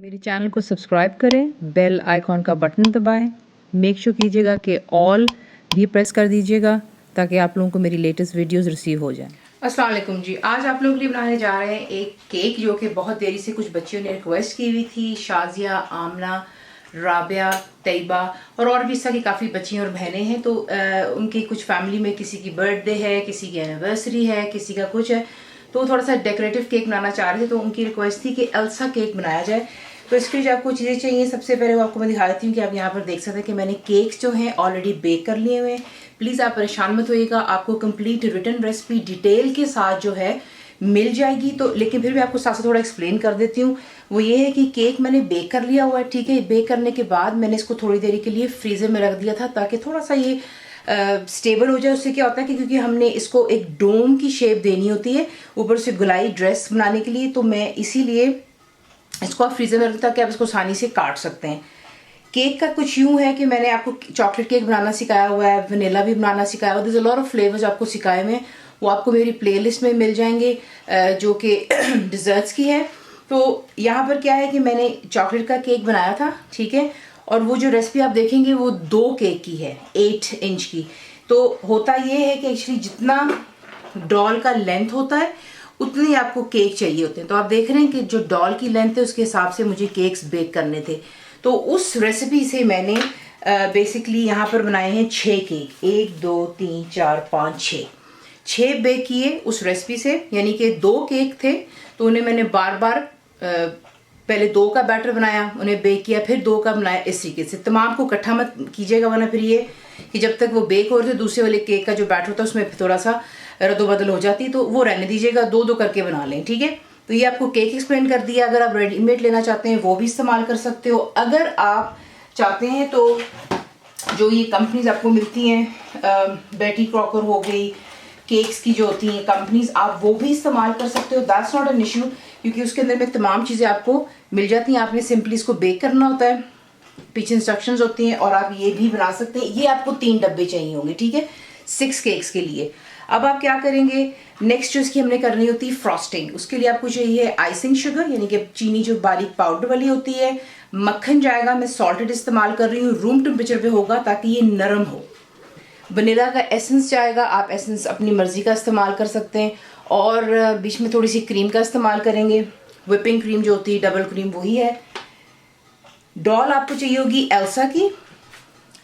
मेरे चैनल को सब्सक्राइब करें, बेल आइकॉन का बटन दबाएं, मेक श्योर कीजिएगा कि ऑल भी प्रेस कर दीजिएगा ताकि आप लोगों को मेरी लेटेस्ट वीडियोस रिसीव हो जाएं। अस्सलाम वालेकुम जी। आज आप लोगों के लिए बनाने जा रहे हैं एक केक जो कि बहुत देरी से कुछ बच्चियों ने रिक्वेस्ट की हुई थी। शाजिया, आमना, राबिया, तैयबा और भी इस तरह की काफ़ी बच्चियाँ और बहनें हैं। तो उनकी कुछ फैमिली में किसी की बर्थडे है, किसी की एनिवर्सरी है, किसी का कुछ है, तो थोड़ा सा डेकोरेटिव केक बनाना चाह रहे थे। तो उनकी रिक्वेस्ट थी कि एल्सा केक बनाया जाए। तो इसके लिए आपको चीज़ें चाहिए, सबसे पहले वो आपको मैं दिखा देती हूँ कि आप यहाँ पर देख सकते हैं कि मैंने केक्स जो हैं ऑलरेडी बेक कर लिए हुए हैं। प्लीज़ आप परेशान मत होइएगा, आपको कंप्लीट रिटन रेसिपी डिटेल के साथ जो है मिल जाएगी। तो लेकिन फिर भी आपको साथ साथ थोड़ा एक्सप्लेन कर देती हूँ। वो ये है कि केक मैंने बेक कर लिया हुआ है, ठीक है। बेक करने के बाद मैंने इसको थोड़ी देरी के लिए फ्रीज़र में रख दिया था ताकि थोड़ा सा ये स्टेबल हो जाए। उससे क्या होता है कि क्योंकि हमने इसको एक डोम की शेप देनी होती है ऊपर से गुलाई ड्रेस बनाने के लिए, तो मैं इसीलिए इसको आप फ्रीजर में रखता कि आप इसको आसानी से काट सकते हैं। केक का कुछ यूं है कि मैंने आपको चॉकलेट केक बनाना सिखाया हुआ है, वनीला भी बनाना सिखाया हुआ है। This a lot of flavours आपको सिखाए हुए हैं, वो आपको मेरी प्लेलिस्ट में मिल जाएंगे जो कि डिजर्ट्स की है। तो यहाँ पर क्या है कि मैंने चॉकलेट का केक बनाया था, ठीक है। और वो जो रेसिपी आप देखेंगे वो 2 केक की है, 8 इंच की। तो होता ये है कि एक्चुअली जितना डॉल का लेंथ होता है उतने आपको केक चाहिए होते हैं। तो आप देख रहे हैं कि जो डॉल की लेंथ है उसके हिसाब से मुझे केक्स बेक करने थे। तो उस रेसिपी से मैंने बेसिकली यहाँ पर बनाए हैं 6 केक, 1 2 3 4 5 6 बेक किए उस रेसिपी से। यानी कि 2 केक थे तो उन्हें मैंने बार बार पहले 2 का बैटर बनाया, उन्हें बेक किया, फिर 2 का बनाया। इस तरीके से तमाम को इकट्ठा मत कीजिएगा, वरना फिर ये कि जब तक वो बेक हो रहे थे दूसरे वाले केक का जो बैटर होता है उसमें थोड़ा सा रद्दोबदल हो जाती, तो वो रहने दीजिएगा, 2 करके बना लें, ठीक है। तो ये आपको केक एक्सप्लेन कर दिया। अगर आप रेडीमेड लेना चाहते हैं वो भी इस्तेमाल कर सकते हो। अगर आप चाहते हैं तो जो ये कंपनीज आपको मिलती हैं, बेटी क्रॉकर हो गई, केक्स की जो होती हैं कंपनीज, आप वो भी इस्तेमाल कर सकते हो। दैट्स नॉट एन इशू, क्योंकि उसके अंदर में तमाम चीज़ें आपको मिल जाती हैं। आपने सिंपली इसको बेक करना होता है, पीछे इंस्ट्रक्शंस होती हैं, और आप ये भी बना सकते हैं। ये आपको 3 डब्बे चाहिए होंगे, ठीक है, 6 केक्स के लिए। अब आप क्या करेंगे, नेक्स्ट जो इसकी हमने करनी होती है फ्रॉस्टिंग। उसके लिए आपको चाहिए आइसिंग शुगर, यानी कि चीनी जो बारीक पाउडर वाली होती है। मक्खन जाएगा, मैं सॉल्टेड इस्तेमाल कर रही हूँ, रूम टेम्परेचर पे होगा ताकि ये नरम हो। वनीला का एसेंस जाएगा, आप एसेंस अपनी मर्जी का इस्तेमाल कर सकते हैं। और बीच में थोड़ी सी क्रीम का इस्तेमाल करेंगे, व्हिपिंग क्रीम जो होती है, डबल क्रीम वही है। डॉल आपको चाहिए होगी एल्सा की,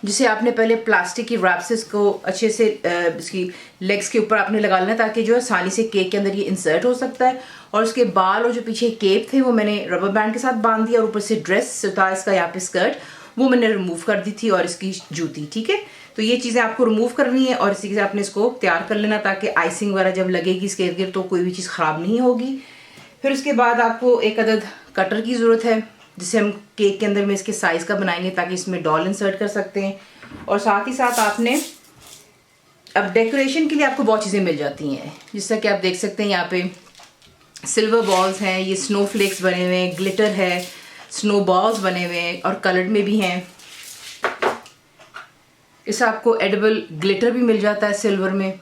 जिसे आपने पहले प्लास्टिक की रैप से इसको अच्छे से इसकी लेग्स के ऊपर आपने लगा लेना ताकि जो है आसानी से केक के अंदर ये इंसर्ट हो सकता है। और उसके बाल और जो पीछे केप थे वो मैंने रबर बैंड के साथ बांध दिया, और ऊपर से ड्रेस था इसका यहाँ पे स्कर्ट, वो मैंने रिमूव कर दी थी, और इसकी जूती, ठीक है। तो ये चीज़ें आपको रिमूव करनी है और इसी से आपने इसको तैयार कर लेना ताकि आइसिंग वगैरह जब लगेगी इसके इर्द गिर्द तो कोई भी चीज़ ख़राब नहीं होगी। फिर उसके बाद आपको एक अदद कटर की ज़रूरत है, जिसे हम केक के अंदर में इसके साइज़ का बनाएंगे ताकि इसमें डॉल इंसर्ट कर सकते हैं। और साथ ही साथ आपने अब डेकोरेशन के लिए आपको बहुत चीज़ें मिल जाती हैं, जिससे कि आप देख सकते हैं यहाँ पे सिल्वर बॉल्स हैं, ये स्नो फ्लेक्स बने हुए हैं, ग्लिटर है, स्नो बॉल्स बने हुए हैं और कलर्ड में भी हैं। इससे आपको एडिबल ग्लिटर भी मिल जाता है सिल्वर में,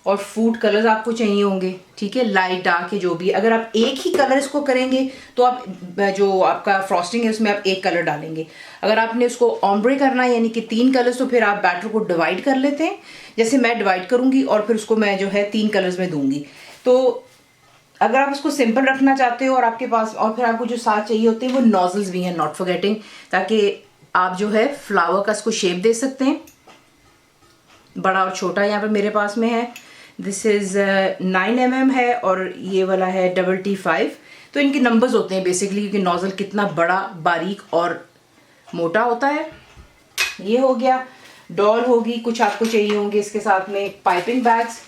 और फूड कलर्स आपको चाहिए होंगे, ठीक है, लाइट डार्क जो भी। अगर आप एक ही कलर इसको करेंगे तो आप जो आपका फ्रॉस्टिंग है उसमें आप एक कलर डालेंगे। अगर आपने उसको ऑम्ब्रे करना है यानी कि 3 कलर्स, तो फिर आप बैटर को डिवाइड कर लेते हैं, जैसे मैं डिवाइड करूंगी, और फिर उसको मैं जो है 3 कलर्स में दूंगी। तो अगर आप उसको सिंपल रखना चाहते हो और आपके पास, और फिर आपको जो साथ चाहिए होते हैं वो नॉजल्स भी हैं, नॉट फॉरगेटिंग, ताकि आप जो है फ्लावर का इसको शेप दे सकते हैं। बड़ा और छोटा यहाँ पर मेरे पास में है। दिस इज़ 9 mm है और ये वाला है TT5। तो इनके नंबर्स होते हैं बेसिकली, क्योंकि नोजल कितना बड़ा, बारीक और मोटा होता है। ये हो गया। डॉल होगी, कुछ आपको चाहिए होंगे इसके साथ में पाइपिंग बैग्स।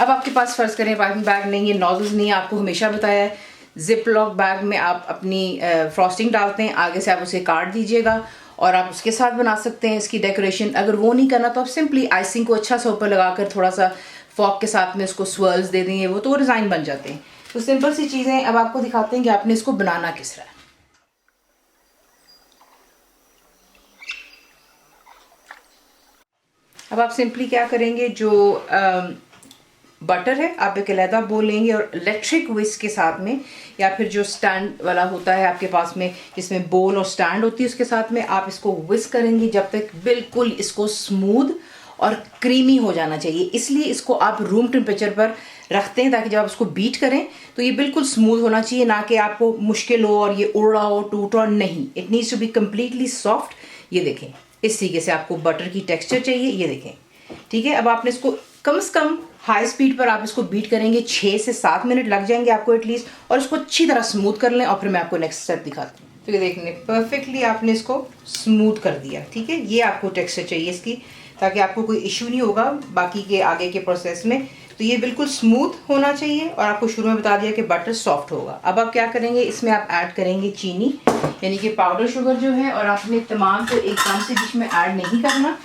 अब आपके पास फर्ज करें पाइपिंग बैग नहीं है, नोजल्स नहीं है, आपको हमेशा बताया है जिप लॉक बैग में आप अपनी फ्रॉस्टिंग डालते हैं, आगे से आप उसे काट दीजिएगा और आप उसके साथ बना सकते हैं इसकी डेकोरेशन। अगर वो नहीं करना तो आप सिंपली आइसिंग को अच्छा सा ऊपर लगाकर थोड़ा सा फॉक के साथ में उसको स्वर्ल्स दे देंगे, वो तो डिज़ाइन बन जाते हैं। तो सिंपल सी चीज़ें अब आपको दिखाते हैं कि आपने इसको बनाना किस तरह है। अब आप सिंपली क्या करेंगे, जो बटर है आप एक अलहदा बोल लेंगे और इलेक्ट्रिक विस्क के साथ में, या फिर जो स्टैंड वाला होता है आपके पास में जिसमें बोल और स्टैंड होती है उसके साथ में, आप इसको विस्क करेंगे जब तक बिल्कुल इसको स्मूथ और क्रीमी हो जाना चाहिए। इसलिए इसको आप रूम टेम्परेचर पर रखते हैं ताकि जब आप इसको बीट करें तो ये बिल्कुल स्मूथ होना चाहिए, ना कि आपको मुश्किल हो और ये उड़ रहा हो, टूट रहा हो, नहीं। It needs to be completely soft. ये देखें इस तरीके से आपको बटर की टेक्सचर चाहिए, ये देखें, ठीक है। अब आपने इसको कम से कम हाई स्पीड पर आप इसको बीट करेंगे, 6 से 7 मिनट लग जाएंगे आपको एटलीस्ट, और इसको अच्छी तरह स्मूथ कर लें और फिर मैं आपको नेक्स्ट स्टेप दिखाती हूँ। तो ये देखने परफेक्टली आपने इसको स्मूथ कर दिया, ठीक है। ये आपको टेक्सचर चाहिए इसकी, ताकि आपको कोई इशू नहीं होगा बाकी के आगे के प्रोसेस में। तो ये बिल्कुल स्मूथ होना चाहिए और आपको शुरू में बता दिया कि बटर सॉफ्ट होगा। अब आप क्या करेंगे, इसमें आप ऐड करेंगे चीनी यानी कि पाउडर शुगर जो है, और आपने तमाम को एकदम से बीच में ऐड नहीं करना।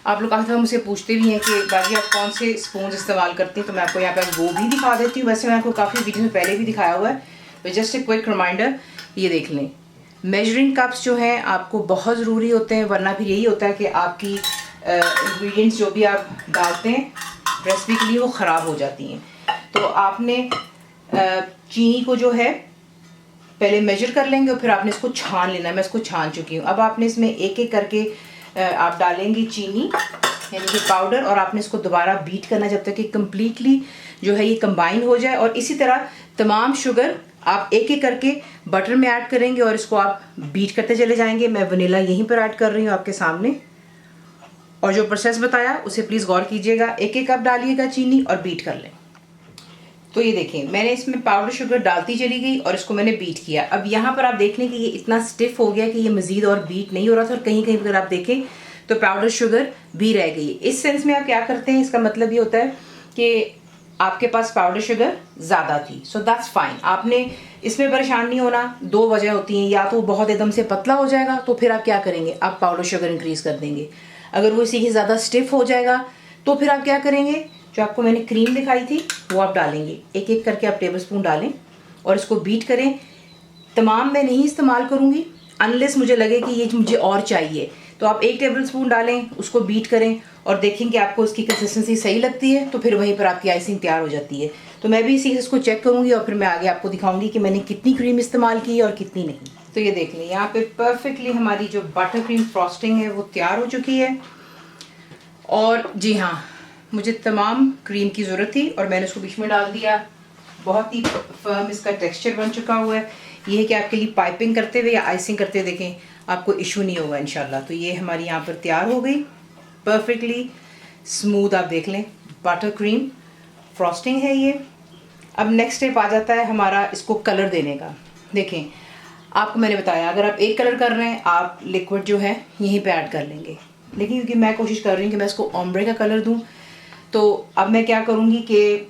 आप लोग काफ़ी दफ़ा मुझसे पूछते भी हैं कि बाजी आप कौन से स्पून इस्तेमाल करती हैं, तो मैं आपको यहाँ पर वो भी दिखा देती हूँ। वैसे मैं आपको काफ़ी वीडियो में पहले भी दिखाया हुआ है, तो जस्ट ए क्विक रिमाइंडर। ये देख लें, मेजरिंग कप्स जो हैं आपको बहुत ज़रूरी होते हैं, वरना फिर यही होता है कि आपकी इंग्रेडिएंट्स जो भी आप डालते हैं रेसिपी के लिए वो ख़राब हो जाती हैं। तो आपने चीनी को जो है पहले मेजर कर लेंगे और फिर आपने इसको छान लेना है। मैं इसको छान चुकी हूँ। अब आपने इसमें एक एक करके आप डालेंगे चीनी यानी कि पाउडर, और आपने इसको दोबारा बीट करना जब तक कि कम्प्लीटली जो है ये कंबाइन हो जाए। और इसी तरह तमाम शुगर आप एक एक करके बटर में ऐड करेंगे और इसको आप बीट करते चले जाएंगे। मैं वनीला यहीं पर ऐड कर रही हूँ आपके सामने, और जो प्रोसेस बताया उसे प्लीज़ गौर कीजिएगा। एक एक कप डालिएगा चीनी और बीट कर लें। तो ये देखें मैंने इसमें पाउडर शुगर डालती चली गई और इसको मैंने बीट किया। अब यहाँ पर आप देख लें कि ये इतना स्टिफ हो गया कि ये मज़ीद और बीट नहीं हो रहा था, और कहीं कहीं अगर आप देखें तो पाउडर शुगर भी रह गई। इस सेंस में आप क्या करते हैं, इसका मतलब ये होता है कि आपके पास पाउडर शुगर ज़्यादा थी, सो दैट्स फाइन। आपने इसमें परेशान नहीं होना। दो वजह होती हैं, या तो बहुत एकदम से पतला हो जाएगा तो फिर आप क्या करेंगे, आप पाउडर शुगर इंक्रीज़ कर देंगे। अगर वो इसी के ज़्यादा स्टिफ हो जाएगा तो फिर आप क्या करेंगे, जो आपको मैंने क्रीम दिखाई थी वो आप डालेंगे। एक एक करके आप टेबल स्पून डालें और इसको बीट करें। तमाम मैं नहीं इस्तेमाल करूँगी अनलेस मुझे लगे कि ये मुझे और चाहिए, तो आप 1 टेबल स्पून डालें, उसको बीट करें और देखें कि आपको उसकी कंसिस्टेंसी सही लगती है तो फिर वहीं पर आपकी आइसिंग तैयार हो जाती है। तो मैं भी इसी से इसको चेक करूँगी और फिर मैं आगे आपको दिखाऊँगी कि मैंने कितनी क्रीम इस्तेमाल की है और कितनी नहीं। तो ये देख लें यहाँ पे परफेक्टली हमारी जो बटर क्रीम फ्रॉस्टिंग है वो तैयार हो चुकी है। और जी हाँ, मुझे तमाम क्रीम की ज़रूरत थी और मैंने उसको बीच में डाल दिया। बहुत ही फर्म इसका टेक्सचर बन चुका हुआ है। ये है कि आपके लिए पाइपिंग करते हुए या आइसिंग करते हुए देखें आपको इशू नहीं होगा इंशाल्लाह। तो ये हमारी यहाँ पर तैयार हो गई परफेक्टली स्मूथ। आप देख लें बटर क्रीम फ्रॉस्टिंग है ये। अब नेक्स्ट स्टेप आ जाता है हमारा इसको कलर देने का। देखें आपको मैंने बताया अगर आप एक कलर कर रहे हैं आप लिक्विड जो है यहीं पे ऐड कर लेंगे, लेकिन क्योंकि मैं कोशिश कर रही हूँ कि मैं इसको ओम्ब्रे का कलर दूँ, तो अब मैं क्या करूँगी कि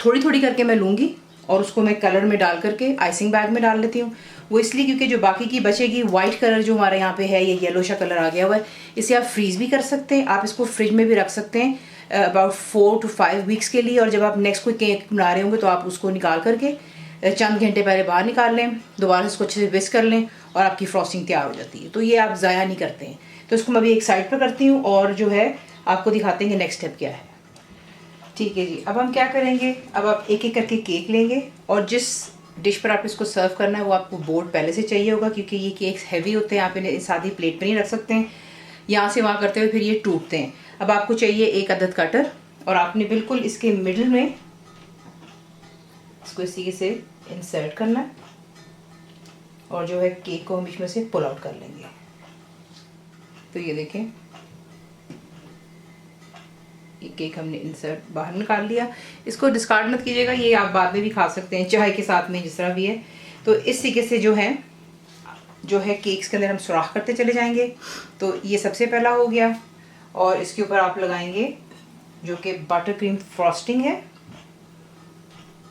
थोड़ी थोड़ी करके मैं लूँगी और उसको मैं कलर में डाल करके आइसिंग बैग में डाल लेती हूँ। वो इसलिए क्योंकि जो बाकी की बचेगी वाइट कलर जो हमारे यहाँ पे है, ये येलो सा कलर आ गया हुआ है, इसे आप फ्रीज़ भी कर सकते हैं। आप इसको फ्रिज में भी रख सकते हैं अबाउट 4 to 5 वीक्स के लिए, और जब आप नेक्स्ट कोई केक बना रहे होंगे तो आप उसको निकाल करके चंद घंटे पहले बाहर निकाल लें, दोबारा इसको अच्छे से विस्क कर लें और आपकी फ्रॉस्टिंग तैयार हो जाती है। तो ये आप ज़ाया नहीं करते हैं। तो इसको मैं अभी एक साइड पर करती हूँ और जो है आपको दिखाते हैं कि नेक्स्ट स्टेप क्या है। ठीक है जी, अब हम क्या करेंगे, अब आप एक एक करके केक लेंगे और जिस डिश पर आप इसको सर्व करना है वो आपको बोर्ड पहले से चाहिए होगा, क्योंकि ये केक्स हैवी होते हैं, आप इन्हें सादी प्लेट पे नहीं रख सकते हैं, यहाँ से वहाँ करते हुए फिर ये टूटते हैं। अब आपको चाहिए 1 अदद कटर और आपने बिल्कुल इसके मिडिल में इसको इसी से इंसर्ट करना है और जो है केक को हम बीच में से पुल आउट कर लेंगे। तो ये देखें ये केक हमने इंसर्ट बाहर निकाल लिया। इसको डिस्कार्ड मत कीजिएगा, ये आप बाद में भी खा सकते हैं चाय के साथ में, जिस तरह भी है। तो इस तरीके से जो है केक्स के अंदर हम सुराख करते चले जाएंगे। तो ये सबसे पहला हो गया और इसके ऊपर आप लगाएंगे जो कि बटर क्रीम फ्रॉस्टिंग है।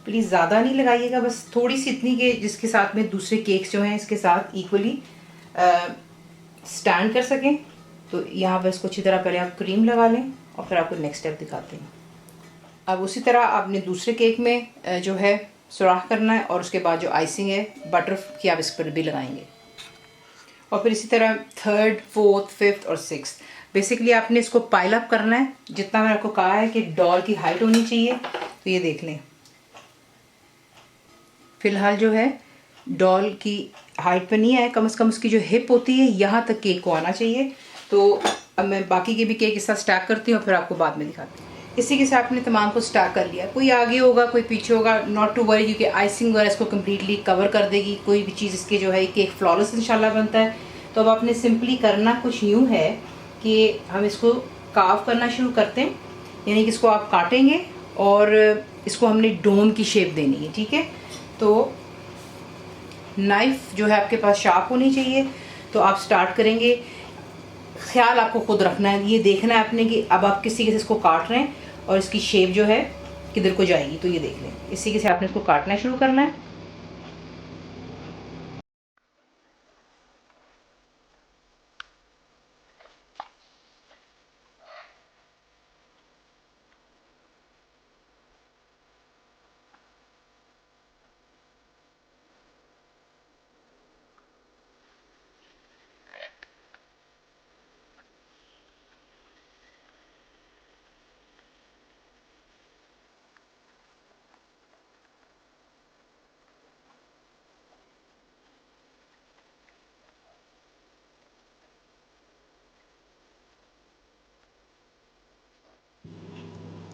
प्लीज़ ज़्यादा नहीं लगाइएगा, बस थोड़ी सी इतनी कि जिसके साथ में दूसरे केक्स जो हैं इसके साथ इक्वली स्टैंड कर सकें। तो यहाँ पर इसको अच्छी तरह पहले आप क्रीम लगा लें और फिर आपको नेक्स्ट स्टेप दिखाते हैं। अब उसी तरह आपने दूसरे केक में जो है सुराख करना है और उसके बाद जो आइसिंग है बटर की आप इस पर भी लगाएंगे। और फिर इसी तरह 3rd, 4th, 5th और 6th बेसिकली आपने इसको पाइल अप करना है, जितना मैंने आपको कहा है कि डॉल की हाइट होनी चाहिए। तो ये देख लें, फिलहाल जो है डॉल की हाइट पर नहीं आया, कम से कम उसकी जो हिप होती है यहाँ तक केक को आना चाहिए। तो अब मैं बाकी के भी केक इस साथ स्टैक करती हूँ और फिर आपको बाद में दिखाती हूँ। इसी के साथ आपने तमाम को स्टैक कर लिया, कोई आगे होगा कोई पीछे होगा, नॉट टू वरी, क्योंकि आइसिंग वगैरह इसको कम्प्लीटली कवर कर देगी। कोई भी चीज़ इसके जो है केक फ्लॉलेस इंशाल्लाह बनता है। तो अब आपने सिंपली करना कुछ यूँ है कि हम इसको कार्व करना शुरू करते हैं, यानी कि इसको आप काटेंगे और इसको हमने डोम की शेप देनी है, ठीक है। तो नाइफ़ जो है आपके पास शार्प होनी चाहिए। तो आप स्टार्ट करेंगे, ख्याल आपको खुद रखना है, ये देखना है आपने कि अब आप किसी के से इसको काट रहे हैं और इसकी शेप जो है किधर को जाएगी। तो ये देख लें, इसी के से आपने इसको काटना शुरू करना है।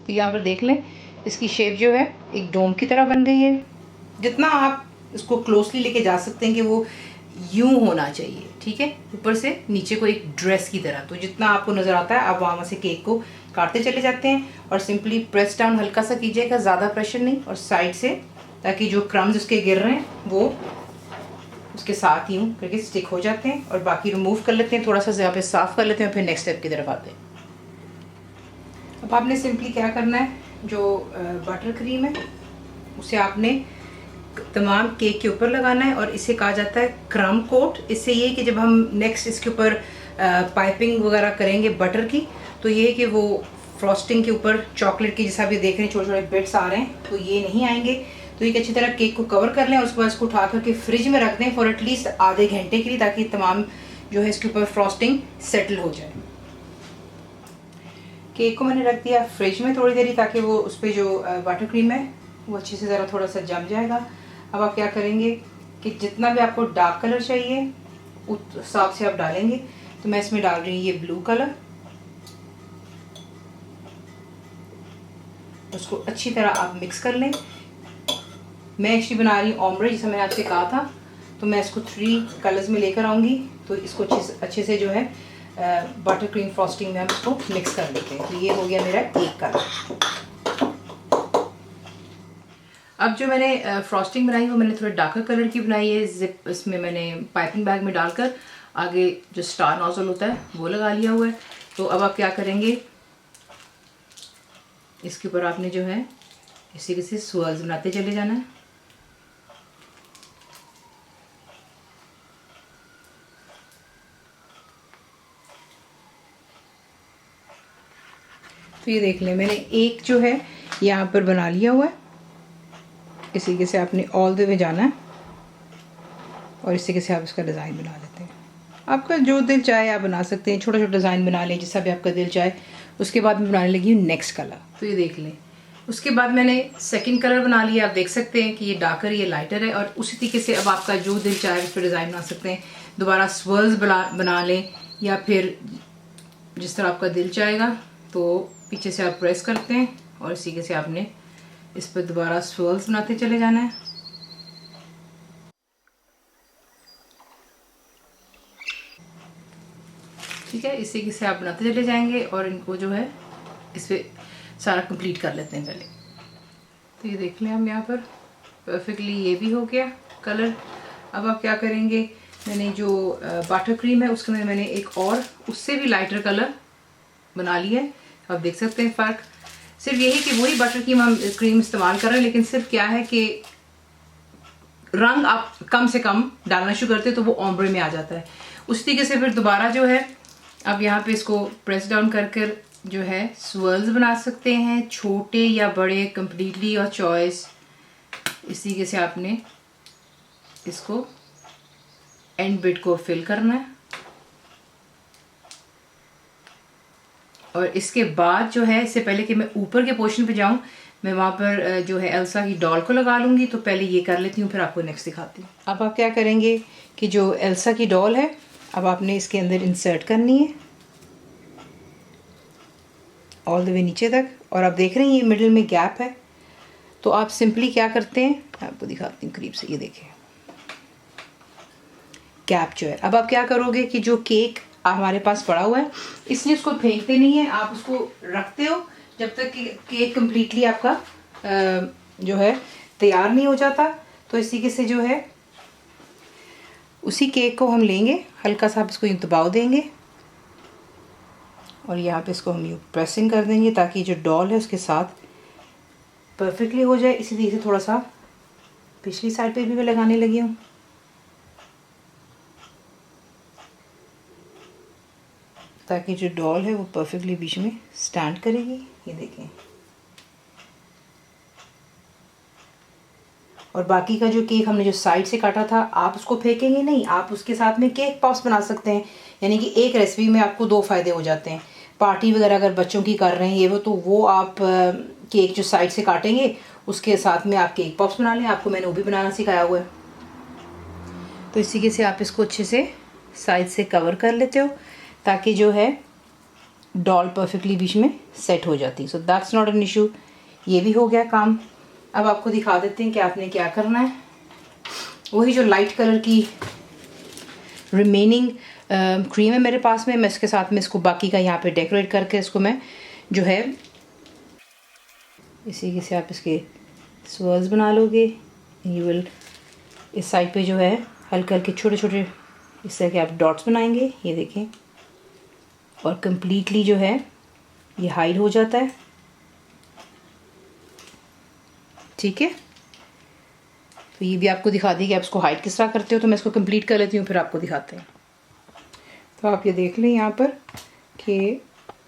तो यहाँ पर देख लें, इसकी शेप जो है एक डोम की तरह बन गई है। जितना आप इसको क्लोजली लेके जा सकते हैं कि वो यूं होना चाहिए, ठीक है, ऊपर से नीचे को एक ड्रेस की तरह। तो जितना आपको नज़र आता है आप वहाँ से केक को काटते चले जाते हैं और सिंपली प्रेस डाउन हल्का सा कीजिएगा, ज़्यादा प्रेशर नहीं, और साइड से, ताकि जो क्रम्स उसके गिर रहे हैं वो उसके साथ यूँ करके स्टिक हो जाते हैं। और बाकी रिमूव कर लेते हैं, थोड़ा सा यहाँ पे साफ़ कर लेते हैं, फिर नेक्स्ट स्टेप की तरफ आते हैं। अब आपने सिंपली क्या करना है, जो बटर क्रीम है उसे आपने तमाम केक के ऊपर लगाना है, और इसे कहा जाता है क्रम कोट। इससे ये कि जब हम नेक्स्ट इसके ऊपर पाइपिंग वगैरह करेंगे बटर की, तो ये कि वो फ्रॉस्टिंग के ऊपर चॉकलेट की, जैसा आप ये देख रहे हैं छोटे छोटे बिट्स आ रहे हैं, तो ये नहीं आएंगे। तो एक अच्छी तरह केक को कवर कर लें और उसके बाद इसको उठा करके फ्रिज में रख दें फॉर एटलीस्ट आधे घंटे के लिए, ताकि तमाम जो है इसके ऊपर फ्रॉस्टिंग सेटल हो जाए। केक को मैंने रख दिया फ्रिज में थोड़ी देरी, ताकि वो उस पर जो बटर क्रीम है वो अच्छे से ज़रा थोड़ा सा जम जाएगा। अब आप क्या करेंगे कि जितना भी आपको डार्क कलर चाहिए उस हिसाब से आप डालेंगे। तो मैं इसमें डाल रही हूँ ये ब्लू कलर, उसको अच्छी तरह आप मिक्स कर लें। मैं एक्चुअली बना रही हूँ ऑम्ब्रे, जैसा मैंने आपसे कहा था, तो मैं इसको 3 कलर्स में लेकर आऊँगी। तो इसको अच्छे से जो है बटर क्रीम फ्रॉस्टिंग में हम इसको मिक्स कर लेते हैं। तो ये हो गया मेरा एक कलर। अब जो मैंने फ्रॉस्टिंग बनाई वो मैंने थोड़ा डार्कर कलर की बनाई है। जिप इसमें मैंने पाइपिंग बैग में डालकर आगे जो स्टार नोजल होता है वो लगा लिया हुआ है। तो अब आप क्या करेंगे, इसके ऊपर आपने जो है इसी किसी स्वर्ल्स बनाते चले जाना है। तो ये देख लें, मैंने एक जो है यहाँ पर बना लिया हुआ है। इस तरीके से आपने ऑल द वे जाना है और इस तरीके से आप इसका डिज़ाइन बना लेते हैं। आपका जो दिल चाहे आप बना सकते हैं, छोटा छोटा डिज़ाइन बना लें जैसा भी आपका दिल चाहे। उसके बाद मैं बनाने लगी हूँ नेक्स्ट कलर। तो ये देख लें, उसके बाद मैंने सेकंड कलर बना लिया। आप देख सकते हैं कि ये डार्कर ये लाइटर है, और उसी तरीके से अब आपका जो दिल चाहे उस पर डिज़ाइन बना सकते हैं। दोबारा स्वर्ल्स बना लें, या फिर जिस तरह आपका दिल चाहेगा। तो पीछे से आप प्रेस करते हैं और इसी के से आपने इस पर दोबारा स्वर्ल्स बनाते चले जाना है। ठीक है, इसी के से आप बनाते चले जाएंगे और इनको जो है इस पर सारा कंप्लीट कर लेते हैं पहले। तो ये देख लें हम यहाँ पर परफेक्टली ये भी हो गया कलर। अब आप क्या करेंगे, मैंने जो बटर क्रीम है उसके में मैंने एक और उससे भी लाइटर कलर बना लिया है। आप देख सकते हैं फ़र्क सिर्फ यही कि वही बटर क्रीम इस्तेमाल कर रहे हैं, लेकिन सिर्फ क्या है कि रंग आप कम से कम डालना शुरू करते हैं तो वो ऑम्ब्रे में आ जाता है। उसी तरीके से फिर दोबारा जो है अब यहाँ पे इसको प्रेस डाउन कर कर जो है स्वर्ल्स बना सकते हैं, छोटे या बड़े, कंप्लीटली और चॉइस। इस तरीके से आपने इसको एंड बिट को फिल करना है। और इसके बाद जो है, इससे पहले कि मैं ऊपर के पोर्शन पे जाऊं, मैं वहाँ पर जो है एल्सा की डॉल को लगा लूँगी। तो पहले ये कर लेती हूँ, फिर आपको नेक्स्ट दिखाती हूँ। अब आप क्या करेंगे कि जो एल्सा की डॉल है, अब आपने इसके अंदर इंसर्ट करनी है ऑल द वे नीचे तक। और आप देख रहे हैं ये मिडिल में गैप है, तो आप सिंपली क्या करते हैं, आपको दिखाती हूँ करीब से, ये देखें गैप जो है। अब आप क्या करोगे कि जो केक हमारे पास पड़ा हुआ है, इसलिए उसको फेंकते नहीं है, आप उसको रखते हो जब तक कि केक कम्प्लीटली आपका जो है तैयार नहीं हो जाता। तो इस तरीके से जो है उसी केक को हम लेंगे, हल्का सा आप इसको यूँ दबाव देंगे और यहाँ पे इसको हम यूँ प्रेसिंग कर देंगे ताकि जो डॉल है उसके साथ परफेक्टली हो जाए। इसी तरीके से थोड़ा सा पिछली साइड पे भी मैं लगाने लगी हूँ ताकि जो डॉल है वो परफेक्टली बीच में स्टैंड करेगी। ये देखें। और बाकी का जो केक हमने जो साइड से काटा था, आप उसको फेंकेंगे नहीं, आप उसके साथ में केक पॉप्स बना सकते हैं। यानी कि एक रेसिपी में आपको दो फ़ायदे हो जाते हैं। पार्टी वगैरह अगर बच्चों की कर रहे हैं ये तो वो आप केक जो साइड से काटेंगे उसके साथ में आप केक पॉप्स बना लें। आपको मैंने वो भी बनाना सिखाया हुआ है। तो इसी के से आप इसको अच्छे से साइड से कवर कर लेते हो ताकि जो है डॉल परफेक्टली बीच में सेट हो जाती है। So that's not an issue. ये भी हो गया काम। अब आपको दिखा देते हैं कि आपने क्या करना है। वही जो लाइट कलर की रिमेनिंग क्रीम है मेरे पास में, मैं इसके साथ में इसको बाकी का यहाँ पे डेकोरेट करके इसको मैं जो है इसी से आप इसके स्वर्ल्स बना लोगे। यू विल इस साइड पे जो है हल्के हल्के छोटे छोटे इस तरह के आप डॉट्स बनाएंगे। ये देखें। और कम्प्लीटली जो है ये हाइड हो जाता है। ठीक है। तो ये भी आपको दिखा दी कि आप इसको हाइड किस तरह करते हो। तो मैं इसको कंप्लीट कर लेती हूँ, फिर आपको दिखाते हैं। तो आप ये देख लें यहाँ पर कि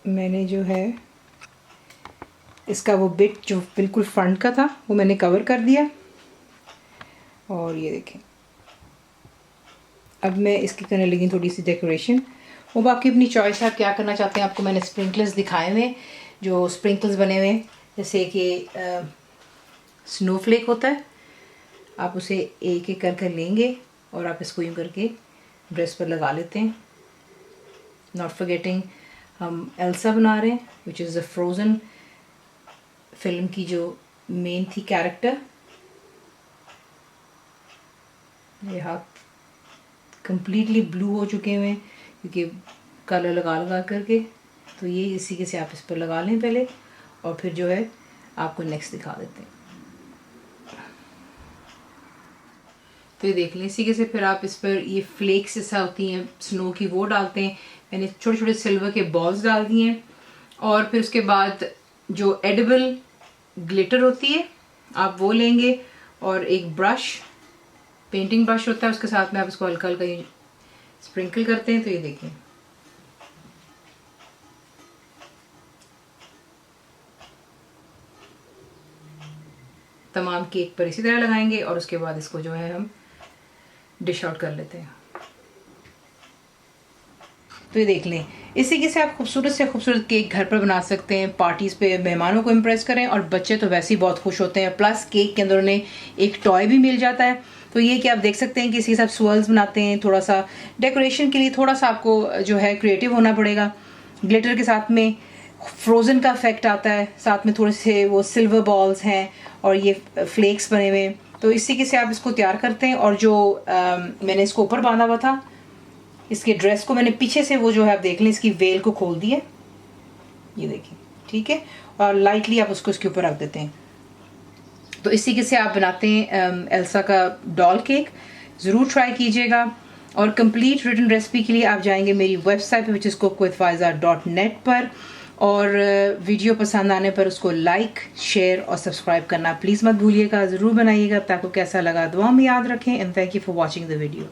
मैंने जो है इसका वो बिट जो बिल्कुल फ्रंट का था वो मैंने कवर कर दिया। और ये देखें। अब मैं इसकी करने लगी थोड़ी सी डेकोरेशन। वो बाकी अपनी चॉइस है, आप क्या करना चाहते हैं। आपको मैंने स्प्रिंकलर्स दिखाए हुए, जो स्प्रिंकल्स बने हुए जैसे कि स्नोफ्लेक होता है। आप उसे एक एक कर लेंगे और आप इसको यूँ करके ड्रेस पर लगा लेते हैं। नॉट फॉरगेटिंग हम एल्सा बना रहे हैं, which is the frozen film की जो मेन थी कैरेक्टर। ये हाथ कंप्लीटली ब्लू हो चुके हुए हैं क्योंकि कलर लगा लगा करके। तो ये इसी के से आप इस पर लगा लें पहले, और फिर जो है आपको नेक्स्ट दिखा देते हैं। तो ये देख लें। इसी के से फिर आप इस पर ये फ्लेक्स ऐसा होती हैं स्नो की, वो डालते हैं। मैंने छोटे छोटे सिल्वर के बॉल्स डाल दिए हैं। और फिर उसके बाद जो एडिबल ग्लिटर होती है आप वो लेंगे, और एक ब्रश, पेंटिंग ब्रश होता है, उसके साथ में आप इसको हल्का हल्का स्प्रिंकल करते हैं। तो ये देखिए। तमाम केक पर इसी तरह लगाएंगे और उसके बाद इसको जो है हम डिश आउट कर लेते हैं। तो ये देख लें। इसी के से आप खूबसूरत से खूबसूरत केक घर पर बना सकते हैं, पार्टीज़ पे मेहमानों को इम्प्रेस करें। और बच्चे तो वैसे ही बहुत खुश होते हैं, प्लस केक के अंदर उन्हें एक टॉय भी मिल जाता है। तो ये कि आप देख सकते हैं कि इसी के साथ स्वर्ल्स बनाते हैं। थोड़ा सा डेकोरेशन के लिए थोड़ा सा आपको जो है क्रिएटिव होना पड़ेगा। ग्लिटर के साथ में फ्रोज़न का इफेक्ट आता है, साथ में थोड़े से वो सिल्वर बॉल्स हैं और ये फ्लेक्स बने हुए। तो इसी के से आप इसको तैयार करते हैं। और जो मैंने इसको ऊपर बांधा हुआ था, इसके ड्रेस को मैंने पीछे से वो जो है आप देख लें इसकी वेल को खोल दिया। ये देखिए। ठीक है। और लाइटली आप उसको इसके ऊपर रख देते हैं। तो इसी के से आप बनाते हैं एल्सा का डॉल केक। ज़रूर ट्राई कीजिएगा। और कंप्लीट रिटन रेसिपी के लिए आप जाएंगे मेरी वेबसाइट पे विच इज़ cookWithFaiza.net पर। और वीडियो पसंद आने पर उसको लाइक, शेयर और सब्सक्राइब करना प्लीज़ मत भूलिएगा। ज़रूर बनाइएगा। आपको कैसा लगा दुआ में याद रखें। And thank you for watching the video.